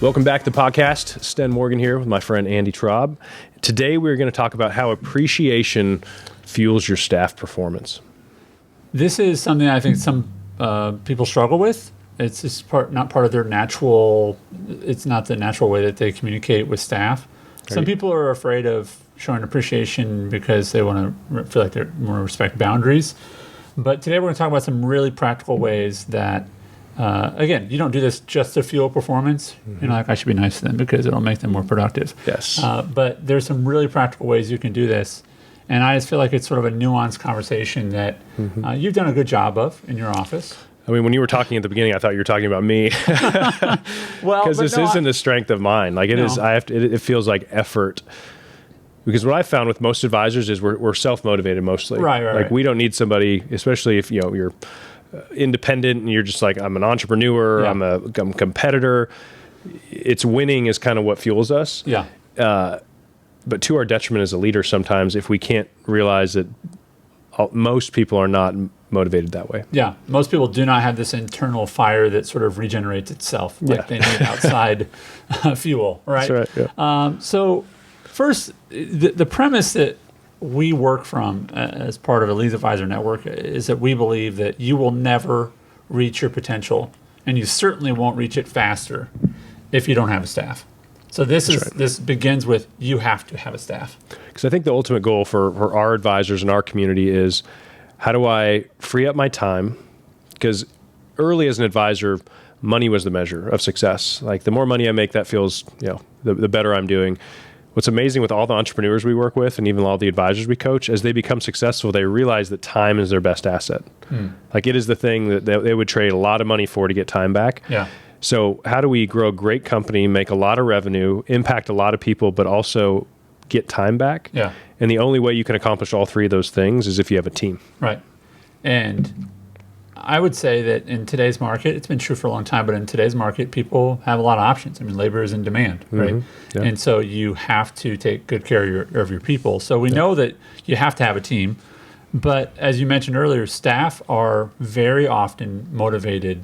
Welcome back to the podcast. Sten Morgan here with my friend Andy Traub. Today we're going to talk about how appreciation fuels your staff performance. This is something I think some people struggle with. It's just not part of their natural. It's not the natural way that they communicate with staff. Some people are afraid of showing appreciation because they want to feel like they want to respect boundaries. But today we're going to talk about some really practical ways that, again, you don't do this just to fuel performance. You're not like, I should be nice to them because it'll make them more productive. Yes. But there's some really practical ways you can do this. And I just feel like it's sort of a nuanced conversation that you've done a good job of in your office. I mean, when you were talking at the beginning, I thought you were talking about me. Well, because this isn't a strength of mine. Like it is, it feels like effort. Because what I found with most advisors is we're self-motivated mostly. Right. We don't need somebody, especially if you're independent and you're just like, I'm an entrepreneur, I'm a competitor. It's winning is kind of what fuels us. Yeah. But to our detriment as a leader sometimes if we can't realize that most people are not motivated that way. Yeah. Most people do not have this internal fire that sort of regenerates itself. Like they need outside fuel, right? That's right. Yeah. So first, the premise that we work from as part of a Lead Advisor network is that we believe that you will never reach your potential, and you certainly won't reach it faster if you don't have a staff. So this begins with you have to have a staff. Because I think the ultimate goal for our advisors in our community is how do I free up my time? Because early as an advisor, money was the measure of success. Like the more money I make, that feels, the better I'm doing. What's amazing with all the entrepreneurs we work with and even all the advisors we coach, as they become successful, they realize that time is their best asset. Like it is the thing that they would trade a lot of money for to get time back. Yeah. So how do we grow a great company, make a lot of revenue, impact a lot of people, but also get time back? Yeah. And the only way you can accomplish all three of those things is if you have a team. Right. And I would say that in today's market, it's been true for a long time, but in today's market, people have a lot of options. I mean, labor is in demand, right? Yeah. And so you have to take good care of your people. So we know that you have to have a team. But as you mentioned earlier, staff are very often motivated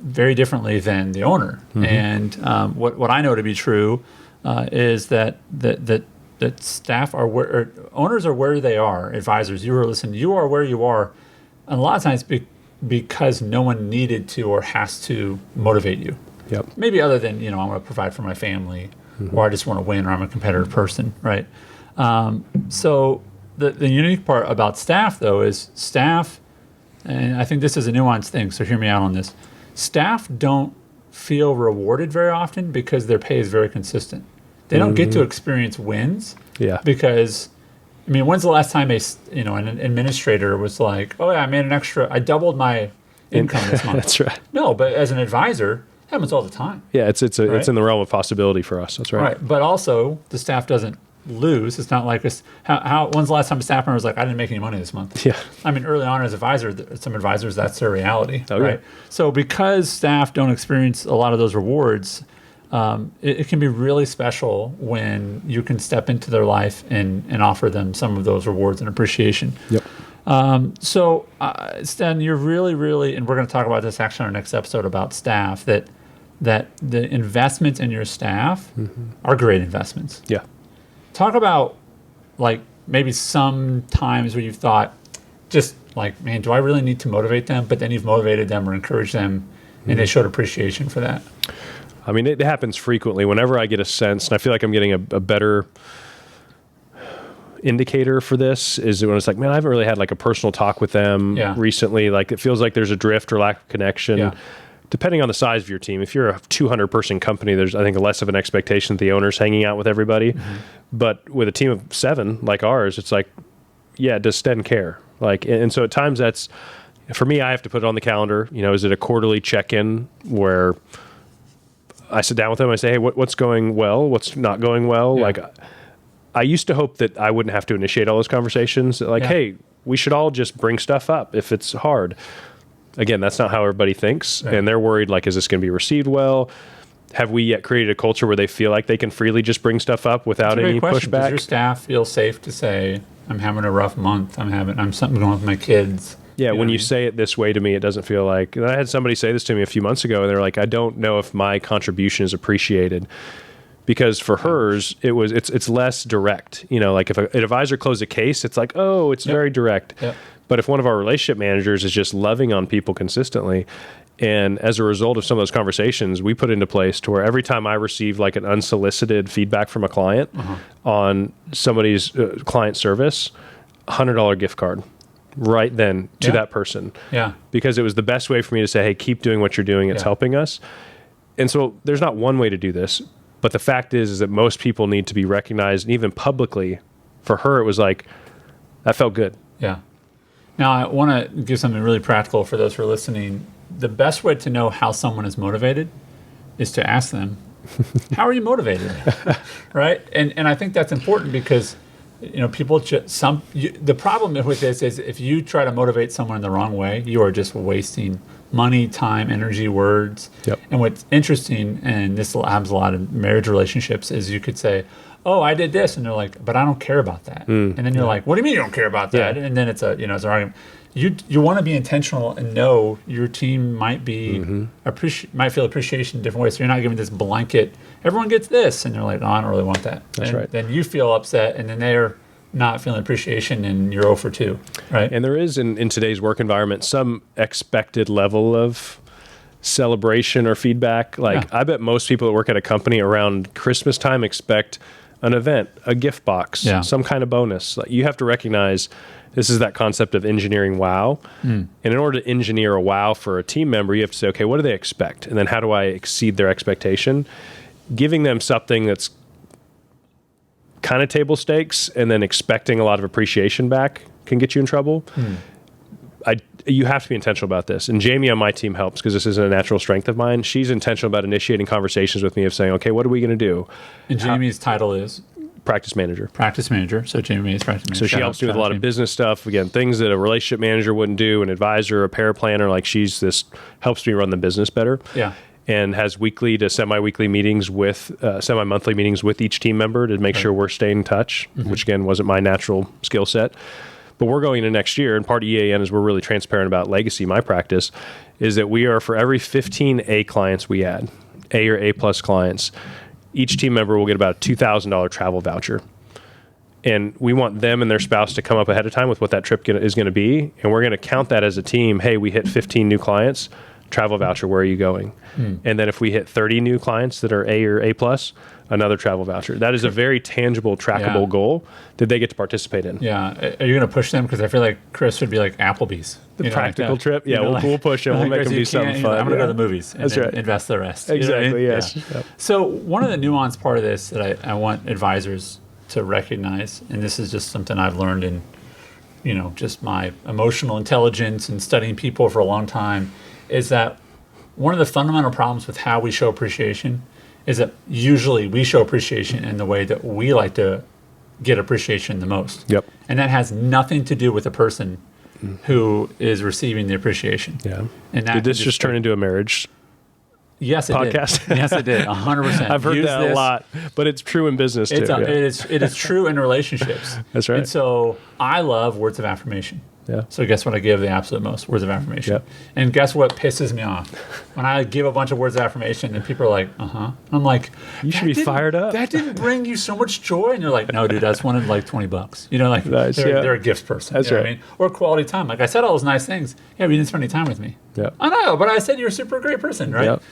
very differently than the owner. And what I know to be true is that staff are where owners are where they are. Advisors, you are where you are, and a lot of times because no one needed to or has to motivate you. Yep. Maybe other than I want to provide for my family, or I just want to win, or I'm a competitive person, right? So the unique part about staff though is staff. And I think this is a nuanced thing, so hear me out on this. Staff don't feel rewarded very often because their pay is very consistent. They don't get to experience wins. Yeah. Because, I mean, when's the last time an administrator was like, oh yeah, I doubled my income this month. That's right. No, but as an advisor, it happens all the time. Yeah, it's in the realm of possibility for us. That's right. Right, but also the staff doesn't lose. It's not like when's the last time a staff member was like, I didn't make any money this month? Yeah. I mean, early on as some advisors, that's their reality, right? So because staff don't experience a lot of those rewards, it can be really special when you can step into their life and offer them some of those rewards and appreciation. Yep. So Sten, you're really, and we're going to talk about this actually on our next episode about staff, that the investments in your staff are great investments. Yeah. Talk about like maybe some times where you've thought just like, man, do I really need to motivate them? But then you've motivated them or encouraged them and they showed appreciation for that. I mean, it happens frequently. Whenever I get a sense, and I feel like I'm getting a better indicator for this, is when it's like, man, I haven't really had like a personal talk with them recently. Like it feels like there's a drift or lack of connection. Yeah. Depending on the size of your team, if you're a 200-person company, there's, I think, less of an expectation that the owner's hanging out with everybody. But with a team of 7 like ours, it's like, yeah, does Sten care? Like, and so at times that's, for me, I have to put it on the calendar. Is it a quarterly check-in where I sit down with them, I say, hey, what's going well? What's not going well? Yeah. Like, I used to hope that I wouldn't have to initiate all those conversations. Like, hey, we should all just bring stuff up if it's hard. Again, that's not how everybody thinks. Right. And they're worried, like, is this going to be received well? Have we yet created a culture where they feel like they can freely just bring stuff up without any pushback? Does your staff feel safe to say, I'm having a rough month, I'm something going on with my kids, Yeah, when you say it this way to me, it doesn't feel like... And I had somebody say this to me a few months ago, and they're like, I don't know if my contribution is appreciated. Because for hers, it's less direct. You know, like if an advisor closed a case, it's like, oh, it's very direct. Yep. But if one of our relationship managers is just loving on people consistently, and as a result of some of those conversations, we put into place to where every time I receive like an unsolicited feedback from a client on somebody's client service, $100 gift card right then to that person. Yeah. Because it was the best way for me to say, hey, keep doing what you're doing. It's helping us. And so there's not one way to do this. But the fact is that most people need to be recognized, and even publicly. For her, it was like, that felt good. Yeah. Now, I want to give something really practical for those who are listening. The best way to know how someone is motivated is to ask them, how are you motivated? Right? And I think that's important because, you know, people the problem with this is if you try to motivate someone in the wrong way, you are just wasting money, time, energy, words. Yep. And what's interesting, and this happens a lot in marriage relationships, is you could say, oh, I did this. And they're like, but I don't care about that. And then you're like, what do you mean you don't care about that? And then it's an argument. You want to be intentional and know your team might be might feel appreciation in different ways. So you're not giving this blanket, everyone gets this. And they're like, no, I don't really want that. That's right. Then you feel upset, and then they're not feeling appreciation, and you're 0 for 2, right? And there is, in today's work environment, some expected level of celebration or feedback. Like, I bet most people that work at a company around Christmas time expect an event, a gift box, some kind of bonus. Like, you have to recognize this is that concept of engineering wow. And in order to engineer a wow for a team member, you have to say, okay, what do they expect? And then how do I exceed their expectation? Giving them something that's kind of table stakes and then expecting a lot of appreciation back can get you in trouble. You have to be intentional about this. And Jamie on my team helps because this isn't a natural strength of mine. She's intentional about initiating conversations with me of saying, okay, what are we going to do? And Jamie's title is? Practice manager. Practice manager. So Jamie is practice manager. So she helps me with a lot of business stuff. Again, things that a relationship manager wouldn't do, an advisor, a paraplanner, like helps me run the business better. Yeah. And has weekly to semi-weekly meetings with, semi-monthly meetings with each team member to make sure we're staying in touch, which again wasn't my natural skill set. But we're going into next year, and part of EAN is we're really transparent about legacy. My practice is that we are, for every 15 A clients we add, A or A plus clients, each team member will get about a $2,000 travel voucher. And we want them and their spouse to come up ahead of time with what that trip is going to be. And we're going to count that as a team. Hey, we hit 15 new clients, travel voucher, where are you going? And then if we hit 30 new clients that are A or A plus, another travel voucher. That is a very tangible, trackable goal that they get to participate in. Yeah. Are you going to push them? Because I feel like Chris would be like Applebee's. The practical trip? Yeah, we'll push them. We'll make them do something fun. I'm going to go to the movies and invest the rest. Exactly, yes. Yeah. Yep. So one of the nuanced part of this that I want advisors to recognize, and this is just something I've learned in, just my emotional intelligence and studying people for a long time, is that one of the fundamental problems with how we show appreciation is that usually we show appreciation in the way that we like to get appreciation the most. Yep. And that has nothing to do with the person who is receiving the appreciation. Yeah. And did this just turn into a marriage podcast? Yes, it did. 100%. I've heard that a lot, but it's true in business too. It is true in relationships. That's right. And so I love words of affirmation. Yeah. So guess what I give the absolute most? Words of affirmation. Yep. And guess what pisses me off? When I give a bunch of words of affirmation and people are like, I'm like, you should be fired up. That didn't bring you so much joy. And you're like, no, dude, I just wanted like $20. Nice, they're a gifts person. That's right. What I mean? Or quality time. Like I said all those nice things. Yeah, but you didn't spend any time with me. Yeah. I know, but I said you're a super great person, right? Yep.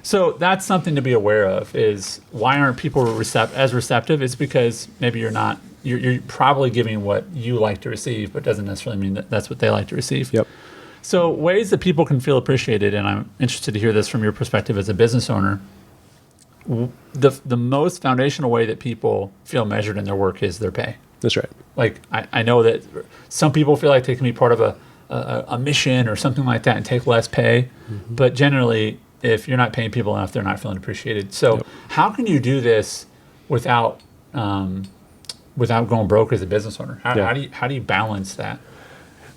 So that's something to be aware of, is why aren't people as receptive? It's because maybe you're probably giving what you like to receive, but doesn't necessarily mean that that's what they like to receive. Yep. So ways that people can feel appreciated, and I'm interested to hear this from your perspective as a business owner. The most foundational way that people feel measured in their work is their pay. That's right. Like I know that some people feel like they can be part of a mission or something like that and take less pay, but generally, if you're not paying people enough, they're not feeling appreciated. So how can you do this without going broke as a business owner? How do you balance that?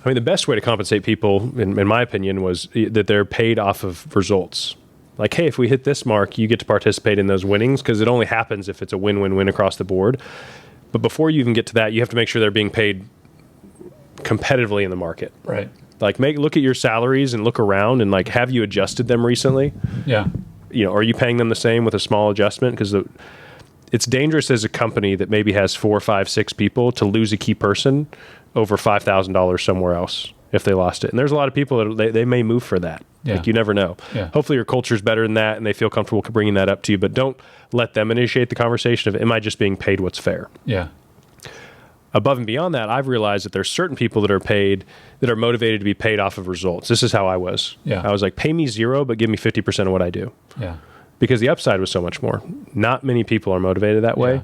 I mean, the best way to compensate people, in my opinion, was that they're paid off of results. Like, hey, if we hit this mark, you get to participate in those winnings, because it only happens if it's a win-win-win across the board. But before you even get to that, you have to make sure they're being paid competitively in the market. Right. Like look at your salaries and look around and like, have you adjusted them recently? Yeah. Are you paying them the same with a small adjustment? Because it's dangerous as a company that maybe has 4, 5, 6 people to lose a key person over $5,000 somewhere else if they lost it. And there's a lot of people that they may move for that. Yeah. Like, you never know. Yeah. Hopefully your culture's better than that and they feel comfortable bringing that up to you, but don't let them initiate the conversation of, am I just being paid what's fair? Yeah. Above and beyond that, I've realized that there's certain people that are motivated to be paid off of results. This is how I was. Yeah. I was like, pay me 0, but give me 50% of what I do. Yeah. Because the upside was so much more. Not many people are motivated that way.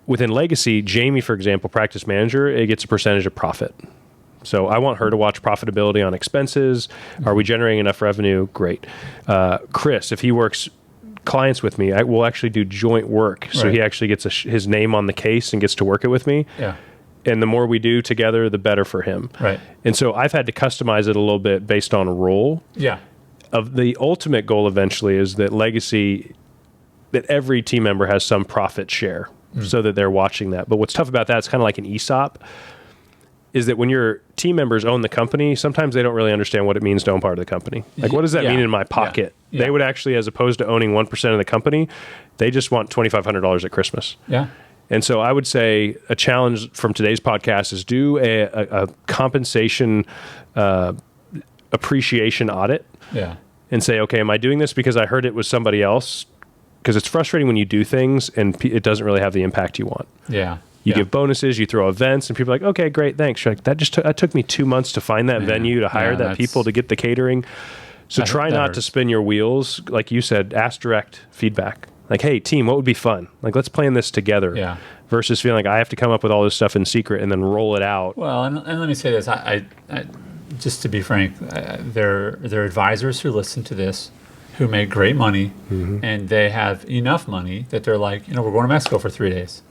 Within Legacy, Jamie, for example, practice manager, it gets a percentage of profit. So I want her to watch profitability on expenses. Are we generating enough revenue? Great. Chris, if he works clients with me, I will actually do joint work. So he actually gets his name on the case and gets to work it with me. Yeah. And the more we do together, the better for him. Right. And so I've had to customize it a little bit based on a role. Yeah. The ultimate goal eventually is that Legacy, that every team member has some profit share so that they're watching that. But what's tough about that, it's kind of like an ESOP, is that when your team members own the company, sometimes they don't really understand what it means to own part of the company. Like, what does that mean in my pocket? Yeah. They would actually, as opposed to owning 1% of the company, they just want $2,500 at Christmas. Yeah. And so I would say a challenge from today's podcast is do a compensation appreciation audit. Yeah. And say, okay, am I doing this because I heard it was somebody else? Because it's frustrating when you do things and it doesn't really have the impact you want. Yeah. You give bonuses, you throw events, and people are like, okay, great, thanks. You're like, that took me 2 months to find that venue, to hire that people, to get the catering. So try not to spin your wheels. Like you said, ask direct feedback. Like, hey, team, what would be fun? Like, let's plan this together. Yeah. Versus feeling like I have to come up with all this stuff in secret and then roll it out. Well, and let me say this. I just to be frank, there are advisors who listen to this who make great money, and they have enough money that they're like, we're going to Mexico for 3 days.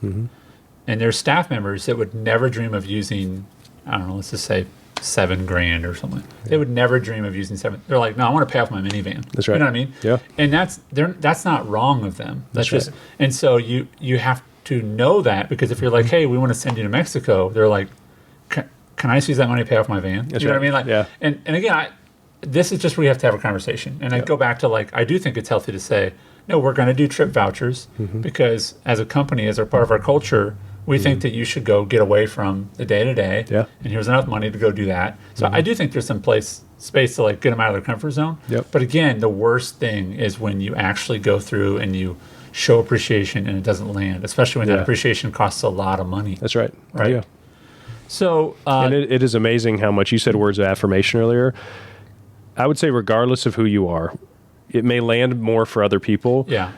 And there's staff members that would never dream of using, I don't know, let's just say $7,000 or something. They would never dream of using 7. They're like, no, I want to pay off my minivan. That's right. You know what I mean? Yeah. And that's not wrong of them. That's right. And so you have to know that, because if you're like, hey, we want to send you to Mexico, they're like, can I just use that money to pay off my van? That's you know right. what I mean? Like, and again, this is just where you have to have a conversation. And I go back to, like, I do think it's healthy to say, no, we're going to do trip vouchers because as a company, as a part of our culture, we think that you should go get away from the day-to-day. Yeah. And here's enough money to go do that. So I do think there's some space to, like, get them out of their comfort zone. Yep. But again, the worst thing is when you actually go through and you show appreciation and it doesn't land, especially when that appreciation costs a lot of money. That's right. Right. Yeah. So, and it is amazing how much you said words of affirmation earlier. I would say regardless of who you are, it may land more for other people. Yeah.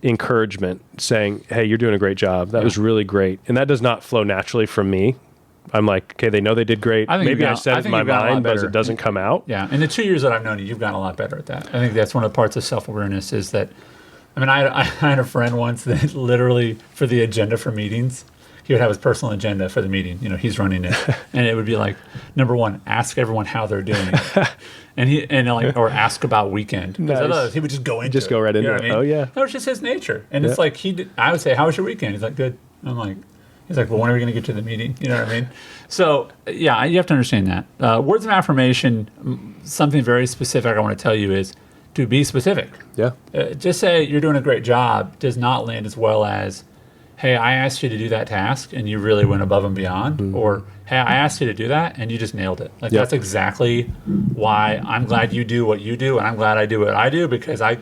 Encouragement, saying, hey, you're doing a great job. That was really great. And that does not flow naturally from me. I'm like, okay, they know they did great. Maybe I said it in my mind, but it doesn't come out. Yeah. In the 2 years that I've known you, you've gotten a lot better at that. I think that's one of the parts of self-awareness is that, I mean, I had a friend once that literally for the agenda for meetings, he would have his personal agenda for the meeting. He's running it. And it would be like, number 1, ask everyone how they're doing. Or ask about weekend. Because otherwise he would just go into it. Go right into it. I mean? Oh, yeah. That was just his nature. And it's like, I would say, how was your weekend? He's like, good. I'm like, he's like, well, when are we going to get to the meeting? You know what I mean? So, yeah, you have to understand that. Words of affirmation, something very specific I want to tell you is to be specific. Yeah. Just say you're doing a great job does not land as well as, hey, I asked you to do that task and you really went above and beyond. Or, hey, I asked you to do that and you just nailed it. Like, that's exactly why I'm glad you do what you do and I'm glad I do what I do, because I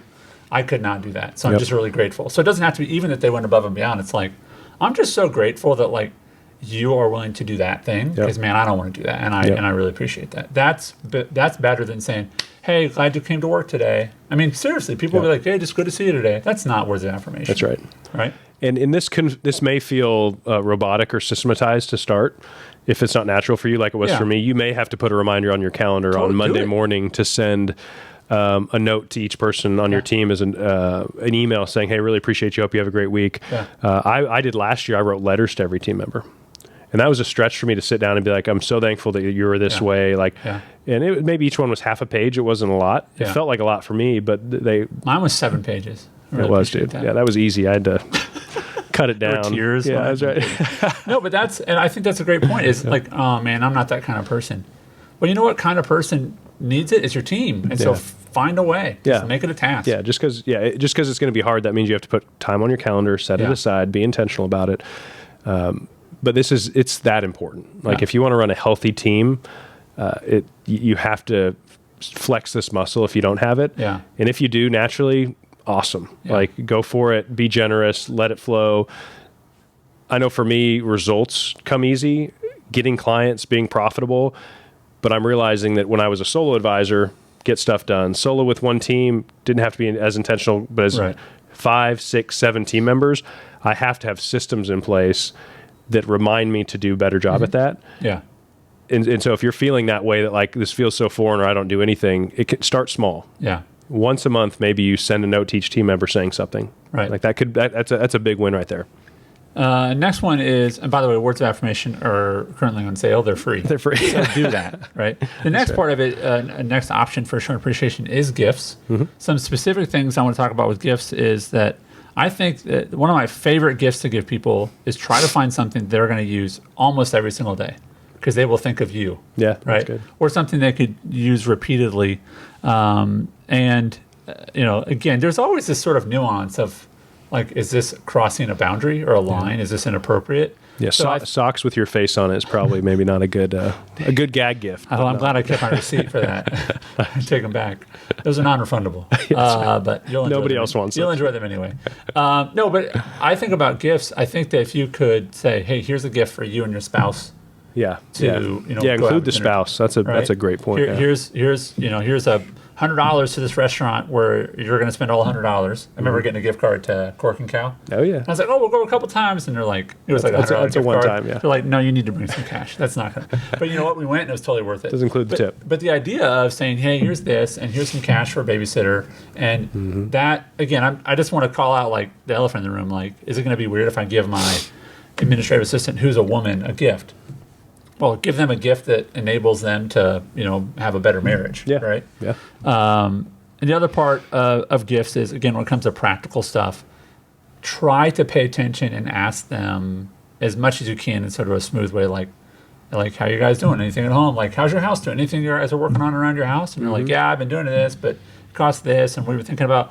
could not do that. So I'm just really grateful. So it doesn't have to be even that they went above and beyond. It's like, I'm just so grateful that, like, you are willing to do that thing, because, man, I don't want to do that. And I really appreciate that. That's better than saying, hey, glad you came to work today. I mean, seriously, people will be like, hey, just good to see you today. That's not words of affirmation. That's right. Right? And in this may feel robotic or systematized to start. If it's not natural for you, like it was for me, you may have to put a reminder on your calendar on Monday morning to send a note to each person on your team as an email saying, hey, really appreciate you. Hope you have a great week. Yeah. I did last year. I wrote letters to every team member. And that was a stretch for me to sit down and be like, I'm so thankful that you were this way. Like, and maybe each one was half a page. It wasn't a lot. It felt like a lot for me, but mine was 7 pages. Really it was, dude. That. Yeah, that was easy. I had to cut it down. Tears. Yeah, that's right. No, but and I think that's a great point. Is like, oh man, I'm not that kind of person. Well, you know what kind of person needs it? It's your team. And so find a way. Just make it a task. Yeah, just because it's going to be hard, that means you have to put time on your calendar, set it aside, be intentional about it. But it's that important. Like if you want to run a healthy team, you have to flex this muscle if you don't have it. Yeah. And if you do naturally, awesome. Yeah. Like go for it, be generous, let it flow. I know for me, results come easy, getting clients, being profitable. But I'm realizing that when I was a solo advisor, get stuff done. Solo with one team, didn't have to be as intentional, but as 5, 6, 7 team members, I have to have systems in place that remind me to do a better job at that. Yeah. And so if you're feeling that way, that like this feels so foreign or I don't do anything, it can start small. Yeah. Once a month, maybe you send a note to each team member saying something. Right. Like that's a big win right there. Next one is, and by the way, words of affirmation are currently on sale. They're free. They're free. So do that, right? The next part of it, next option for showing appreciation is gifts. Some specific things I want to talk about with gifts is that I think that one of my favorite gifts to give people is try to find something they're going to use almost every single day, because they will think of you. Yeah, right. That's good. Or something they could use repeatedly. Again, there's always this sort of nuance of, like, is this crossing a boundary or a line? Is this inappropriate? Yeah, so socks with your face on it is probably maybe not a good gag gift. Oh, I'm glad I kept my receipt for that. Take them back. Those are non-refundable. But nobody else wants them. You'll enjoy them anyway. No, but I think about gifts. I think that if you could say, "Hey, here's a gift for you and your spouse." Include the spouse. That's a great point. Here's a $100 to this restaurant where you're going to spend all $100. I remember getting a gift card to Cork and Cow. Oh yeah. And I was like, oh, we'll go a couple times, and they're like, it was like a $100 gift one card. time. Yeah. They're like, no, you need to bring some cash. That's not going to. But you know what? We went and it was totally worth it. Does include the tip. But the idea of saying, hey, here's this, and here's some cash for a babysitter, and that again, I just want to call out like the elephant in the room. Like, is it going to be weird if I give my administrative assistant, who's a woman, a gift? Well, give them a gift that enables them to, have a better marriage. Yeah. Right. Yeah. And the other part of gifts is, again, when it comes to practical stuff, try to pay attention and ask them as much as you can in sort of a smooth way, like how you guys doing? Anything at home? Like, how's your house doing? Anything you guys are working on around your house? And you're like, yeah, I've been doing this, but it costs this. And we were thinking about,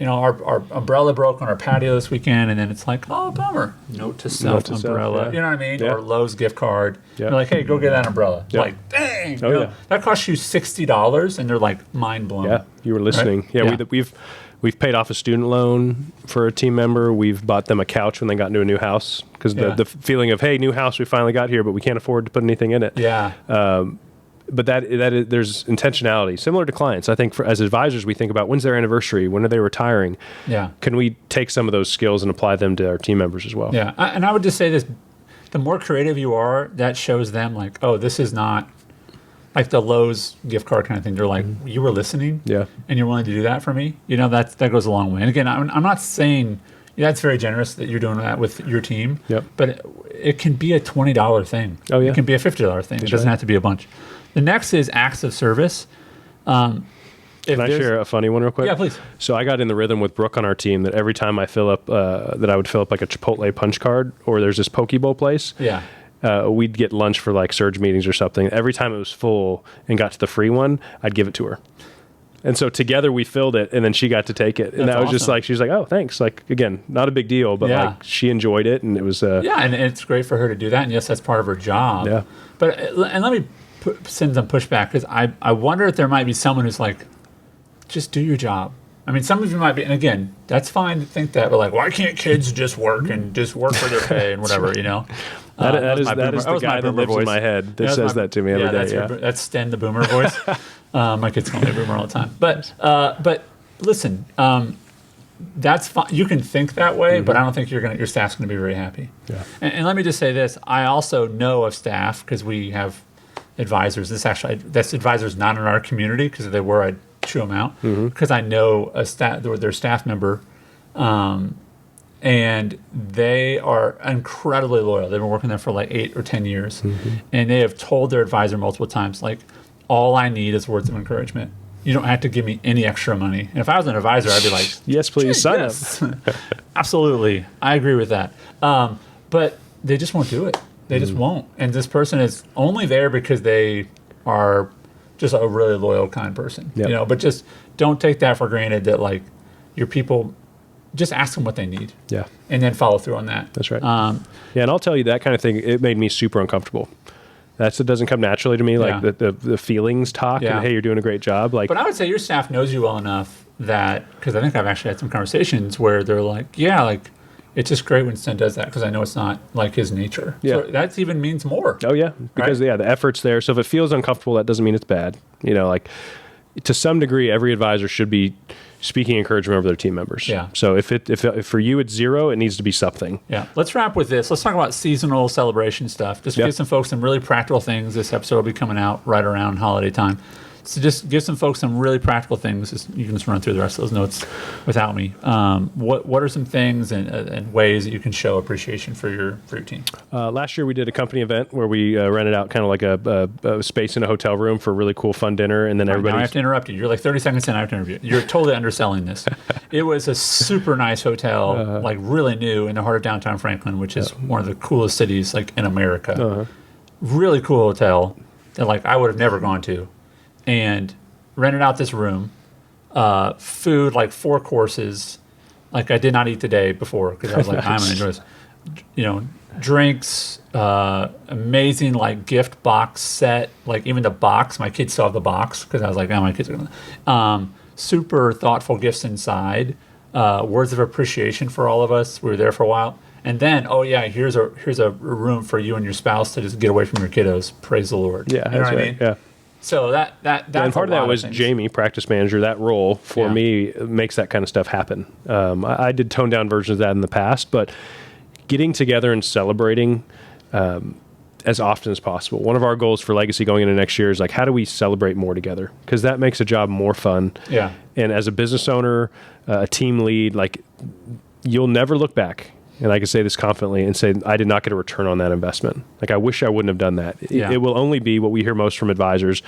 our umbrella broke on our patio this weekend, and then it's like, oh, bummer. Note to self, umbrella. Yeah. You know what I mean? Yeah. Or Lowe's gift card. Yeah. You're like, hey, go get that umbrella. Yeah. Like, dang. Oh, that costs you $60, and they're like mind blown. Yeah, you were listening. Right? Yeah, we've paid off a student loan for a team member. We've bought them a couch when they got into a new house, because the feeling of, hey, new house, we finally got here, but we can't afford to put anything in it. Yeah. But there's intentionality similar to clients. I think as advisors, we think about when's their anniversary, when are they retiring? Yeah. Can we take some of those skills and apply them to our team members as well? Yeah. And I would just say this, the more creative you are, that shows them like, oh, this is not like the Lowe's gift card kind of thing. They're like, you were listening, and you're willing to do that for me. That goes a long way. And again, I'm not saying that's very generous that you're doing that with your team. Yep. But it can be a $20 thing. Oh yeah. It can be a $50 thing. It doesn't have to be a bunch. The next is acts of service. Can I share a funny one real quick? Yeah, please. So I got in the rhythm with Brooke on our team that every time I would fill up like a Chipotle punch card, or there's this poke bowl place. Yeah. We'd get lunch for like surge meetings or something. Every time it was full and got to the free one, I'd give it to her. And so together we filled it, and then she got to take it. And that was just like, she's like, oh, thanks. Like, again, not a big deal, but like she enjoyed it, and it was... and it's great for her to do that. And yes, that's part of her job. Yeah. But, and let me send some pushback, because I wonder if there might be someone who's like, just do your job. I mean, some of you might be, and again, that's fine to think that, but like, why can't kids just work for their pay and whatever, That is the guy that lives in my head that says that to me every day. That's Sten, the boomer voice. My kids call me a boomer all the time. But listen, that's fine. You can think that way, but I don't think your staff's going to be very happy. Yeah. And let me just say this: I also know of staff, because we have advisors. That's advisors not in our community, because if they were, I'd chew them out. Because I know their staff member. And they are incredibly loyal. They've been working there for like 8 or 10 years. And they have told their advisor multiple times, like, all I need is words of encouragement. You don't have to give me any extra money. And if I was an advisor, I'd be like, yes, please, sign up. Absolutely. I agree with that. But they just won't do it. They just won't. And this person is only there because they are just a really loyal, kind person. Yep. You know, but just don't take that for granted that like your people, just ask them what they need. Yeah. And then follow through on that. That's right. Yeah, and I'll tell you, that kind of thing, it made me super uncomfortable. It doesn't come naturally to me, like the feelings talk and, hey, you're doing a great job. Like, but I would say your staff knows you well enough that, because I think I've actually had some conversations where they're like, yeah, like, it's just great when Sten does that because I know it's not like his nature. Yeah. So that even means more. Oh, yeah. Because, the effort's there. So if it feels uncomfortable, that doesn't mean it's bad. You know, like, to some degree, every advisor should be speaking encouragement over their team members. Yeah. So if for you it's 0, it needs to be something. Yeah. Let's wrap with this. Let's talk about seasonal celebration stuff. Just give some folks some really practical things. This episode will be coming out right around holiday time. So just give some folks some really practical things. You can just run through the rest of those notes without me. What are some things and ways that you can show appreciation for your team? Last year we did a company event where we rented out kind of like a space in a hotel room for a really cool fun dinner, and then everybody. I have to interrupt you. You're like 30 seconds in. I have to interview you. You're totally underselling this. It was a super nice hotel, like really new in the heart of downtown Franklin, which is one of the coolest cities like in America. Really cool hotel that like I would have never gone to. And rented out this room, food, like 4 courses. Like I did not eat the day before because I was like, I'm going to enjoy this. You know, drinks, amazing like gift box set. Like even the box, my kids saw the box because I was like, oh, my kids are going to. Super thoughtful gifts inside. Words of appreciation for all of us. We were there for a while. And then, here's a room for you and your spouse to just get away from your kiddos. Praise the Lord. Yeah, you know what I mean? Yeah. So that's and part of that was Jamie, practice manager. That role for me makes that kind of stuff happen. I did toned down versions of that in the past, but getting together and celebrating as often as possible. One of our goals for Legacy going into next year is like, how do we celebrate more together? Because that makes a job more fun. Yeah. And as a business owner, a team lead, like you'll never look back. And I can say this confidently and say, I did not get a return on that investment. Like, I wish I wouldn't have done that. It will only be what we hear most from advisors.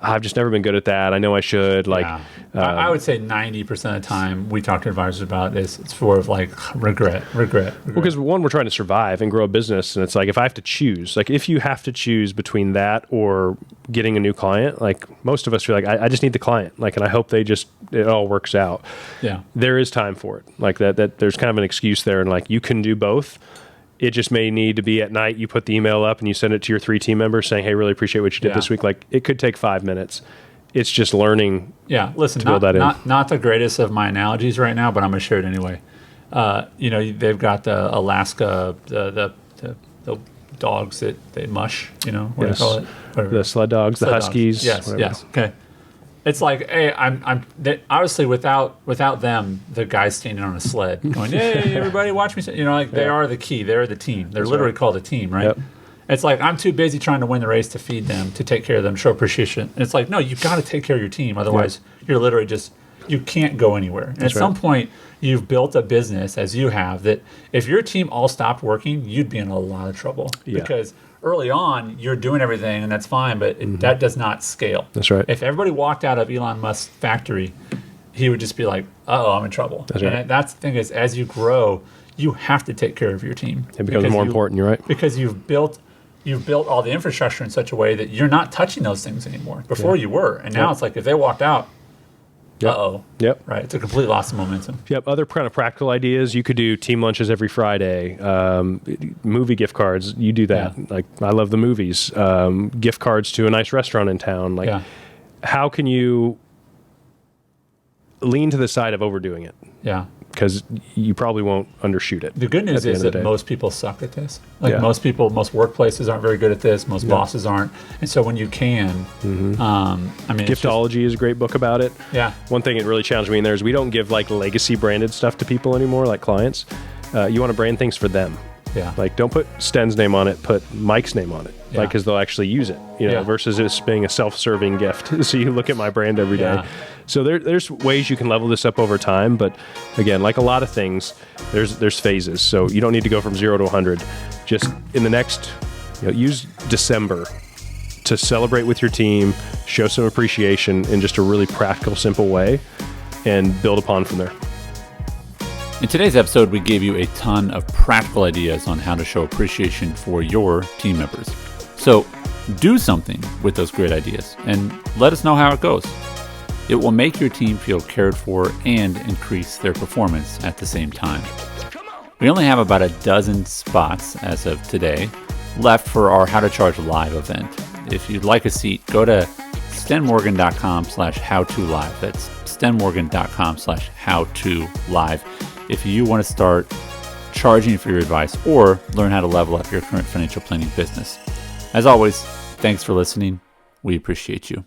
I've just never been good at that. I know I should. Like, I would say 90% of the time we talk to advisors about this, it's for like regret. Well, because one, we're trying to survive and grow a business. And it's like, if I have to choose, like if you have to choose between that or getting a new client, like most of us feel like, I just need the client. Like, and I hope it all works out. Yeah. There is time for it. Like that there's kind of an excuse there. And like, you can do both. It just may need to be at night. You put the email up and you send it to your 3 team members saying, hey, really appreciate what you did this week. Like, it could take 5 minutes. It's just learning. Yeah, listen, to build that in. Not the greatest of my analogies right now, but I'm going to share it anyway. They've got the Alaska, the dogs that they mush, what do you call it? Whatever. The sled dogs, the huskies. Yes, yes. Okay. It's like, hey, obviously without them, the guy's standing on a sled going, hey, everybody watch me. They are the key. They're the team. They're literally called a team, right? Yep. It's like, I'm too busy trying to win the race to feed them, to take care of them, show appreciation. And it's like, no, you've got to take care of your team. Otherwise, you're literally you can't go anywhere. And at some point, you've built a business, as you have, that if your team all stopped working, you'd be in a lot of trouble. Yeah. Because early on, you're doing everything, and that's fine, but that does not scale. That's right. If everybody walked out of Elon Musk's factory, he would just be like, oh, I'm in trouble. That's right. And that's the thing is, as you grow, you have to take care of your team. It becomes more important, you're right. Because you've built all the infrastructure in such a way that you're not touching those things anymore. Before you were. And now it's like, if they walked out, Yep. Right. It's a complete loss of momentum. Yep. Other kind of practical ideas. You could do team lunches every Friday. Movie gift cards. You do that. Yeah. Like, I love the movies. Gift cards to a nice restaurant in town. Like, how can you lean to the side of overdoing it? Yeah. Because you probably won't undershoot it. The good news is that most people suck at this. Like most workplaces aren't very good at this. Most bosses aren't. And so when you can, Giftology is a great book about it. Yeah. One thing that really challenged me in there is we don't give like legacy branded stuff to people anymore, like clients. You want to brand things for them. Yeah. Like, don't put Sten's name on it, put Mike's name on it. Yeah. Like, because they'll actually use it, versus it being a self-serving gift. So you look at my brand every day. Yeah. So there's ways you can level this up over time. But again, like a lot of things, there's phases. So you don't need to go from 0 to 100. Just in the next, use December to celebrate with your team, show some appreciation in just a really practical, simple way, and build upon from there. In today's episode, we gave you a ton of practical ideas on how to show appreciation for your team members. So do something with those great ideas and let us know how it goes. It will make your team feel cared for and increase their performance at the same time. We only have about a dozen spots as of today left for our How to Charge Live event. If you'd like a seat, go to stenmorgan.com/howtolive. That's stenmorgan.com/howtolive. If you want to start charging for your advice or learn how to level up your current financial planning business. As always, thanks for listening. We appreciate you.